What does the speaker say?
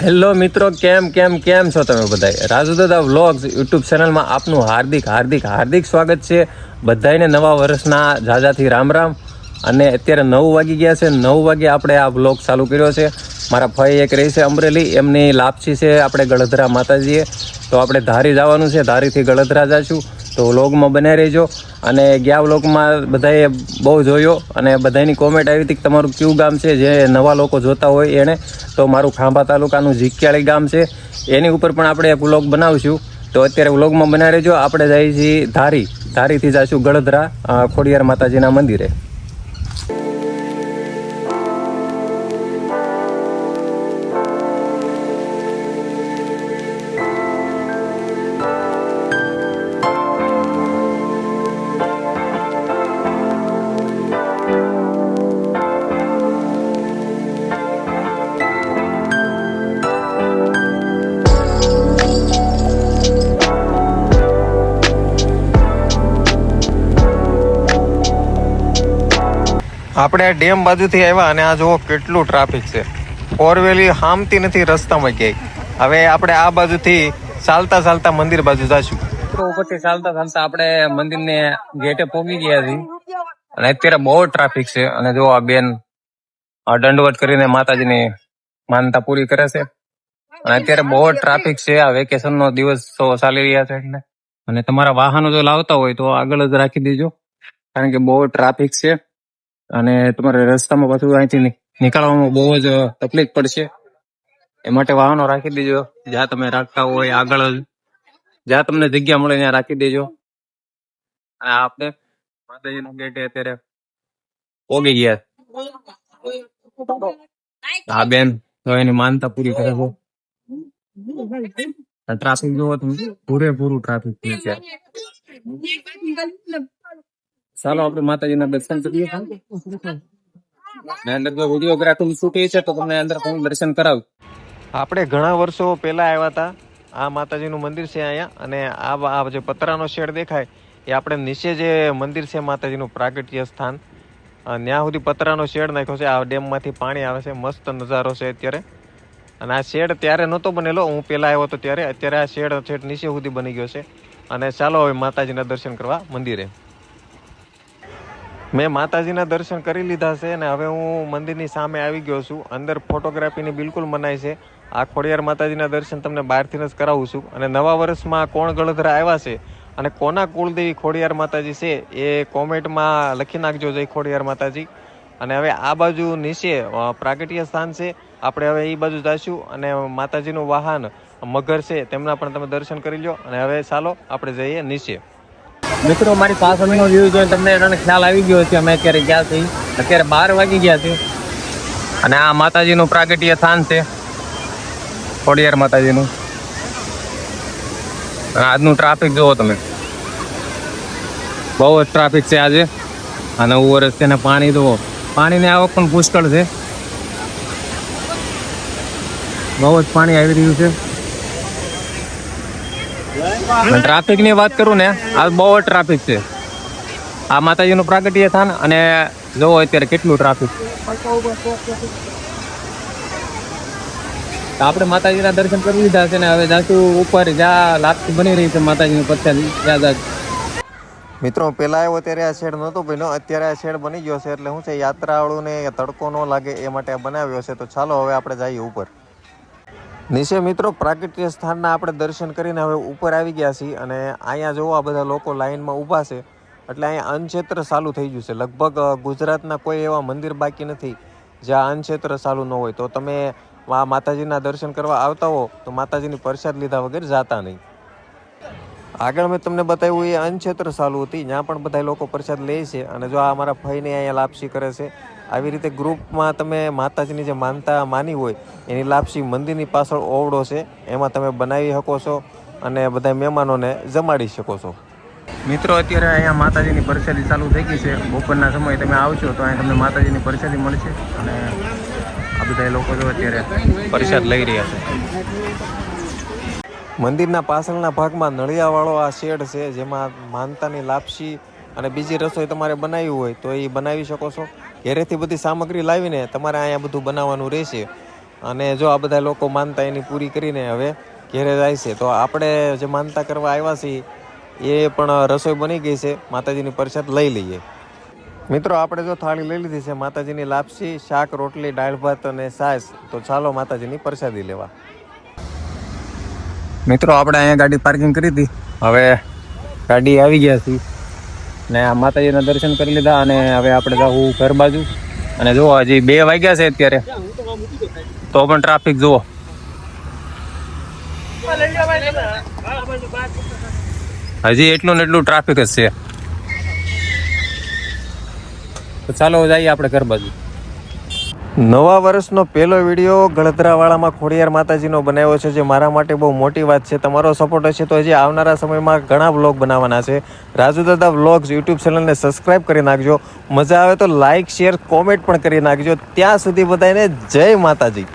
Hello મિત્રો, કેમ છો તમે બધા? રાજુદાદા વ્લોગ્સ યુટ્યુબ ચેનલમાં આપનું હાર્દિક સ્વાગત છે. બધાને નવા વર્ષના જાજાથી રામ રામ. અને અત્યારે 9 વાગી ગયા છે. 9 વાગે આપણે આ વ્લોગ ચાલુ કર્યો છે. મારા ભાઈ એક રહી છે અમરેલી, એમની લાપસી છે આપણે ગળધરા માતાજીએ. તો આપણે ધારી જવાનું છે, ધારીથી ગળધરા જઈશું. તો વ્લોગમાં બનાવી રહેજો. અને ગયા વ્લોગમાં બધાએ બહુ જોયો અને બધાની કોમેન્ટ આવી હતી કે તમારું કયું ગામ છે, જે નવા લોકો જોતા હોય એણે. તો મારું ખાંભા તાલુકાનું ઝીકિયાળી ગામ છે, એની ઉપર પણ આપણે એક વ્લોગ બનાવીશું. તો અત્યારે વ્લોગમાં બનાવી રહેજો. આપણે જઈએ છીએ ધારીથી જઈશું ગળધરા ખોડિયાર માતાજીના મંદિરે. આપણે ડેમ બાજુથી આવ્યા અને આ જુઓ કેટલું ટ્રાફિક છે. ફોરવેલી હામતી નથી રસ્તામાં ક્યાંય. હવે આપણે આ બાજુથી ચાલતા મંદિર બાજુ જઈશું. ઉપરથી ચાલતા આપણે મંદિરને ગેટે પહોંચી ગયા છીએ અને અત્યારે બહુ ટ્રાફિક છે. અને જો આ બેન દંડવત કરીને માતાજીની માનતા પૂરી કરે છે. અને અત્યારે બહુ ટ્રાફિક છે. આ વેકેશનનો દિવસ ચાલી રહ્યા છે એટલે. અને તમારા વાહનો જો લાવતા હોય તો આગળ જ રાખી દેજો, કારણ કે બહુ ટ્રાફિક છે. અને તમારે રસ્તામાં પાછું અહીંથી નીકળવામાં બહુ જ તકલીફ પડશે. એ માટે વાહનો રાખી દેજો જ્યાં તમે રાખતા હોય આગળ જ, જ્યાં તમને જગ્યા મળે ત્યાં રાખી દેજો. અને આપણે માતાજીના ગેટે અત્યારે પોગી ગયા. આ બેન તો એની માનતા પૂરી કરે છે. ટ્રાફિક જોવો તમે, પૂરેપૂરું ટ્રાફિક છે. ચાલો આપણે માતાજીના દર્શન કરીએ. અંદર જો વિડીયોગ્રાફી શૂટિંગ છે તો તમને અંદર દર્શન કરાવું. આપણે ઘણા વર્ષો પહેલા આવ્યા હતા. આ માતાજીનું મંદિર છે અહીંયા. અને આ જે પતરાનો શેડ દેખાય એ આપણે નીચે જે મંદિર છે માતાજીનું પ્રાગટ્ય સ્થાન, ત્યાં સુધી પતરાનો શેડ નાખ્યો છે. આ ડેમમાંથી પાણી આવે છે, મસ્ત નજારો છે અત્યારે. અને આ શેડ ત્યારે નહોતો બનેલો, હું પહેલા આવ્યો હતો ત્યારે. અત્યારે આ શેડ નીચે સુધી બની ગયો છે. અને ચાલો હવે માતાજીના દર્શન કરવા મંદિરે. મેં માતાજીના દર્શન કરી લીધા છે અને હવે હું મંદિરની સામે આવી ગયો છું. અંદર ફોટોગ્રાફીની બિલકુલ મનાઈ છે. આ ખોડિયાર માતાજીના દર્શન તમને બહારથી જ કરાવું છું. અને નવા વર્ષમાં કોણ ગળધરા આવ્યા છે અને કોના કુળદેવી ખોડિયાર માતાજી છે એ કોમેન્ટમાં લખી નાખજો, જય ખોડિયાર માતાજી. અને હવે આ બાજુ નીચે પ્રાગટ્ય સ્થાન છે, આપણે હવે એ બાજુ જઈશું. અને માતાજીનું વાહન મગર છે, તેમના પણ તમે દર્શન કરી લો. અને હવે ચાલો આપણે જઈએ નીચે. મિત્રો, મારી પાછળનો વ્યૂ જોઈને તમને એનો ખ્યાલ આવી ગયો છે અમે અત્યારે ગયા છીએ. અત્યારે 12 વાગી ગયા છે. અને આ માતાજીનું પ્રાગટ્ય સ્થાન છે, ખોડિયાર માતાજીનું. આજનું ટ્રાફિક જુઓ તમે, બહુ જ ટ્રાફિક છે આજે. આ 9 વર્ષ છે ને પાણી જુઓ, પાણીની આવક પણ પુષ્કળ છે. બહુ જ પાણી આવી રહ્યું છે. ટ્રાફિક ની વાત કરું ને, આ બહુ જ ટ્રાફિક છે. આ માતાજીનું પ્રાગટ્ય સ્થાન અને જોવો અત્યારે કેટલું ટ્રાફિક. આપણે માતાજીના દર્શન કરી લીધા છે ને હવે જાશું ઉપર, જ્યાં લાપસી બની રહી છે માતાજીની પ્રસાદી ત્યાં. મિત્રો, પેલા આવ્યો ત્યારે આ શેડ નહોતો બન્યો, અત્યારે આ શેડ બની ગયો છે. એટલે શું છે, યાત્રાળુ ને તડકો ન લાગે એ માટે બનાવ્યો છે. તો ચાલો હવે આપણે જઈએ ઉપર. નીચે મિત્રો પ્રાગટ્ય સ્થાનના આપણે દર્શન કરીને હવે ઉપર આવી ગયા છીએ. અને અહીંયા જોવો આ બધા લોકો લાઈનમાં ઊભા છે. એટલે અહીંયા અન્નક્ષેત્ર ચાલુ થઈ ગયું છે. લગભગ ગુજરાતના કોઈ એવા મંદિર બાકી નથી જ્યાં અન્નક્ષેત્ર ચાલુ ન હોય. તો તમે આ માતાજીના દર્શન કરવા આવતા હો તો માતાજીની પ્રસાદ લીધા વગર જાતા નહીં. આગળ મેં તમને બતાવ્યું એ અન્નક્ષેત્ર ચાલુ હતી, ત્યાં પણ બધા લોકો પ્રસાદ લે છે. અને જો આ અમારા ભાઈને અહીંયા લાપસી કરે છે. આવી રીતે ગ્રુપમાં તમે માતાજીની જે માનતા માની હોય એની લાપસી મંદિરની પાછળ ઓવડો છે, એમાં તમે બનાવી શકો છો અને બધા મહેમાનોને જમાડી શકો છો. મિત્રો, અત્યારે અહીંયા માતાજીની પ્રસાદી ચાલુ થઈ ગઈ છે. બપોરના સમયે તમે આવશો તો અહીંયા તમને માતાજીની પ્રસાદી મળશે. અને આ બધા લોકો જો અત્યારે પ્રસાદ લઈ રહ્યા છે. મંદિરના પાછળના ભાગમાં નળિયાવાળો આ શેડ છે, જેમાં માનતાની લાપસી અને બીજી રસોઈ તમારે બનાવવી હોય તો એ બનાવી શકો છો. ઘરેથી બધી સામગ્રી લાવીને તમારે અહીંયા બધું બનાવવાનું રહેશે. અને જો આ બધા લોકો માનતા એની પૂરી કરીને હવે ઘેરે જાય છે. તો આપણે જે માનતા કરવા આવ્યા છીએ એ પણ રસોઈ બની ગઈ છે. માતાજીની પ્રસાદ લઈ લઈએ. મિત્રો આપણે જો થાળી લઈ લીધી છે, માતાજીની લાપસી, શાક, રોટલી, દાળ ભાત અને છાશ. તો ચાલો માતાજીની પ્રસાદી લેવા. મિત્રો આપણે અહીંયા ગાડી પાર્કિંગ કરી હતી. હવે ગાડી આવી ગયા છે ને આ માતાજીના દર્શન કરી લીધા અને હવે આપણે જવું ઘર બાજુ. અને જુઓ હજી 2 વાગ્યા છે અત્યારે, તો પણ ટ્રાફિક જુઓ. હજી એટલું ને એટલું ટ્રાફિક જ છે. તો ચાલો જઈએ આપણે ઘર બાજુ. નવા વર્ષનો પહેલો વિડીયો ગળધરાવાળામાં ખોડિયાર માતાજીનો બનાવ્યો છે, જે મારા માટે બહુ મોટી વાત છે. તમારો સપોર્ટ હશે તો હજી આવનારા સમયમાં ઘણા વ્લોગ બનાવવાના છે. રાજુ દાદા વ્લોગ્સ યુટ્યુબ ચેનલને સબસ્ક્રાઈબ કરી નાખજો. મજા આવે તો લાઇક, શેર, કોમેન્ટ પણ કરી નાખજો. ત્યાં સુધી બધાને જય માતાજી.